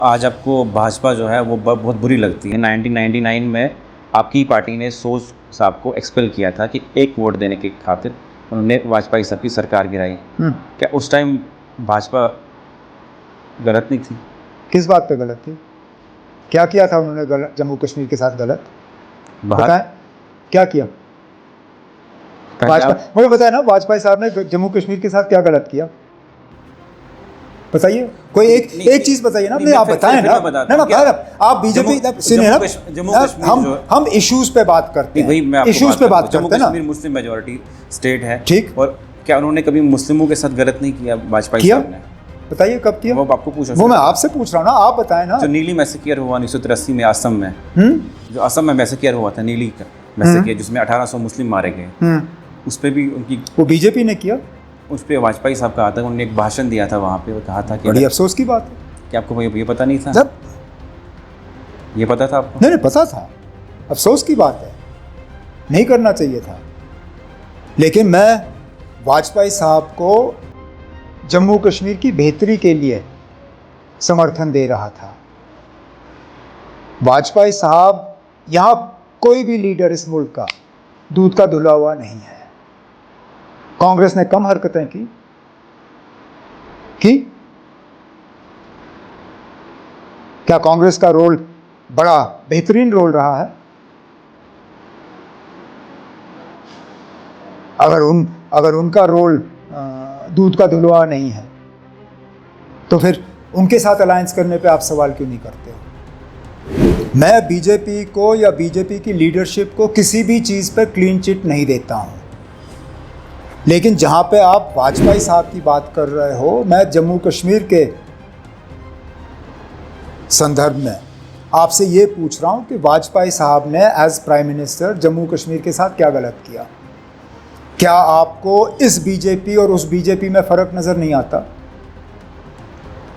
आज आपको भाजपा जो है वो बहुत बुरी लगती है। 1999 में आपकी पार्टी ने सोज साहब को एक्सपेल किया था कि एक वोट देने के खातिर उन्होंने वाजपेयी साहब की सरकार गिराई। क्या उस टाइम भाजपा गलत नहीं थी? किस बात पे गलत थी? क्या किया था उन्होंने गलत जम्मू कश्मीर के साथ? गलत बताएं, क्या किया? मुझे बताया ना, वाजपेयी साहब ने जम्मू कश्मीर के साथ क्या गलत किया? बताइए, कोई एक चीज बताइए ना। नहीं, आप बताएं ना। आप बीजेपी सुनिए ना, हम इश्यूज पे बात करते हैं, इश्यूज पे बात करते हैं ना। मुस्लिम मेजॉरिटी स्टेट है, ठीक। और क्या उन्होंने कभी मुस्लिमों के साथ गलत नहीं किया वाजपेयी साहब ने? बताइए कब किया? वो आपको पूछा, वो मैं आपसे पूछ रहा हूँ ना, आप बताएं ना। जो नीली मैसेकियर हुआ 1983 में असम में, जो असम में मैसेकियर हुआ था, नीली का मैसेकियर, जिसमें 1800 मुस्लिम मारे गए, उस पर भी उनकी, वो बीजेपी ने किया। उस पर वाजपेयी साहब का आता, उन्होंने एक भाषण दिया था वहाँ पे, वो कहा था कि बड़ी अफसोस की बात है कि आपको ये पता नहीं था। जब ये पता था आपको? नहीं, पता था। अफसोस की बात है, नहीं करना चाहिए था। लेकिन मैं वाजपेयी साहब को जम्मू कश्मीर की बेहतरी के लिए समर्थन दे रहा था। वाजपेयी साहब, यहाँ कोई भी लीडर इस मुल्क का दूध का धुला हुआ नहीं है। कांग्रेस ने कम हरकतें की? क्या कांग्रेस का रोल बड़ा बेहतरीन रोल रहा है? अगर उनका रोल दूध का धुलवा नहीं है, तो फिर उनके साथ अलायंस करने पे आप सवाल क्यों नहीं करते हो? मैं बीजेपी को या बीजेपी की लीडरशिप को किसी भी चीज़ पे क्लीन चिट नहीं देता हूं। लेकिन जहां पे आप वाजपेयी साहब की बात कर रहे हो, मैं जम्मू कश्मीर के संदर्भ में आपसे ये पूछ रहा हूं कि वाजपेयी साहब ने as prime minister Jammu Kashmir के साथ क्या गलत किया? क्या आपको इस बीजेपी और उस बीजेपी में फ़र्क नज़र नहीं आता?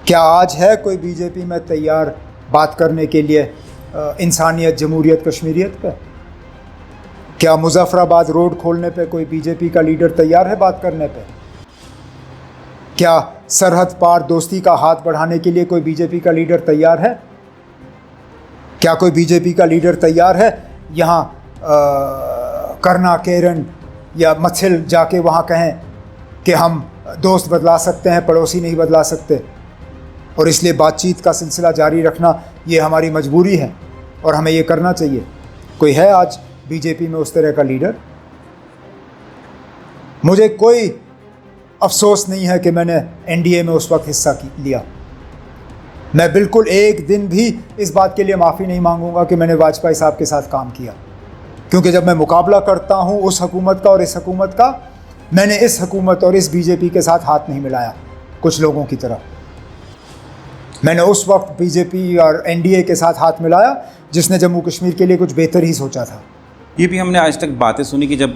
क्या आज है कोई बीजेपी में तैयार बात करने के लिए इंसानियत, जमहूरियत, कश्मीरियत पे? क्या मुजफ्फराबाद रोड खोलने पे कोई बीजेपी का लीडर तैयार है बात करने पे? क्या सरहद पार दोस्ती का हाथ बढ़ाने के लिए कोई बीजेपी का लीडर तैयार है? क्या कोई बीजेपी का लीडर तैयार है यहाँ करना, केरन या मथिल जाके वहाँ कहें कि हम दोस्त बदला सकते हैं, पड़ोसी नहीं बदला सकते, और इसलिए बातचीत का सिलसिला जारी रखना ये हमारी मजबूरी है और हमें ये करना चाहिए? कोई है आज बीजेपी में उस तरह का लीडर? मुझे कोई अफसोस नहीं है कि मैंने एनडीए में उस वक्त हिस्सा लिया। मैं बिल्कुल एक दिन भी इस बात के लिए माफ़ी नहीं मांगूंगा कि मैंने वाजपेयी साहब के साथ काम किया, क्योंकि जब मैं मुकाबला करता हूं उस हुकूमत का और इस हुकूमत का, मैंने इस हुकूमत और इस बीजेपी के साथ हाथ नहीं मिलाया कुछ लोगों की तरह। मैंने उस वक्त बीजेपी और एनडीए के साथ हाथ मिलाया जिसने जम्मू कश्मीर के लिए कुछ बेहतर ही सोचा था। ये भी हमने आज तक बातें सुनी कि जब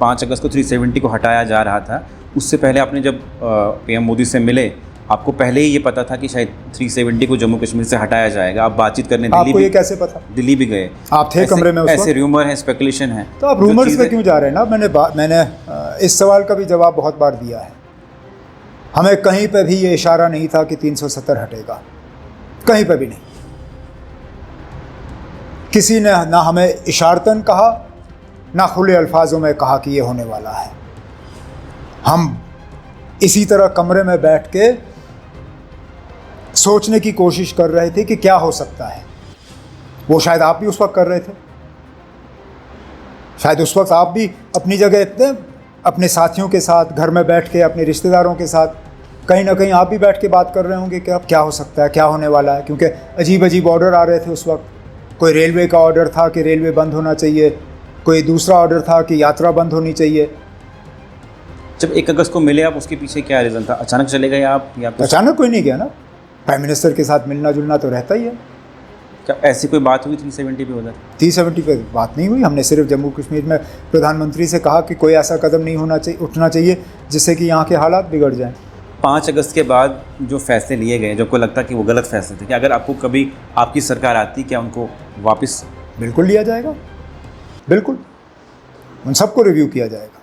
5 अगस्त को 370 को हटाया जा रहा था, उससे पहले आपने जब पीएम मोदी से मिले, आपको पहले ही ये पता था कि शायद 370 को जम्मू कश्मीर से हटाया जाएगा। आप बातचीत करने आपको ये कैसे पता? दिल्ली भी गए, आप थे कमरे में उस वक्त? ऐसे रूमर है, स्पेकुलेशन है, तो आप रूमर्स पे क्यों जा रहे हैं ना? मैंने इस सवाल का भी जवाब बहुत बार दिया है। हमें कहीं पे भी ये इशारा नहीं था कि 370 हटेगा, कहीं पे भी नहीं। किसी ने ना हमें इशारतन कहा, ना खुले अल्फाजों में कहा कि ये होने वाला है। हम इसी तरह कमरे में बैठ के सोचने की कोशिश कर रहे थे कि क्या हो सकता है। वो शायद आप भी उस वक्त कर रहे थे, शायद उस वक्त आप भी अपनी जगह अपने साथियों के साथ घर में बैठ के, अपने रिश्तेदारों के साथ कहीं ना कहीं आप भी बैठ के बात कर रहे होंगे कि अब क्या हो सकता है, क्या होने वाला है। क्योंकि अजीब अजीब ऑर्डर आ रहे थे उस वक्त। कोई रेलवे का ऑर्डर था कि रेलवे बंद होना चाहिए, कोई दूसरा ऑर्डर था कि यात्रा बंद होनी चाहिए। जब 1 अगस्त को मिले आप, उसके पीछे क्या रीज़न था? अचानक चले गए आप या अचानक कोई नहीं गया ना, प्राइम मिनिस्टर के साथ मिलना जुलना तो रहता ही है। क्या ऐसी कोई बात हुई 370 पे उधर? 370 पे बात नहीं हुई। हमने सिर्फ जम्मू कश्मीर में प्रधानमंत्री से कहा कि कोई ऐसा कदम नहीं उठना चाहिए जिससे कि यहाँ के हालात बिगड़ जाएं। 5 अगस्त के बाद जो फैसले लिए गए, जो आपको लगता कि वो गलत फैसले थे, कि अगर आपको कभी आपकी सरकार आती, क्या उनको वापस? बिल्कुल लिया जाएगा, बिल्कुल उन सबको रिव्यू किया जाएगा।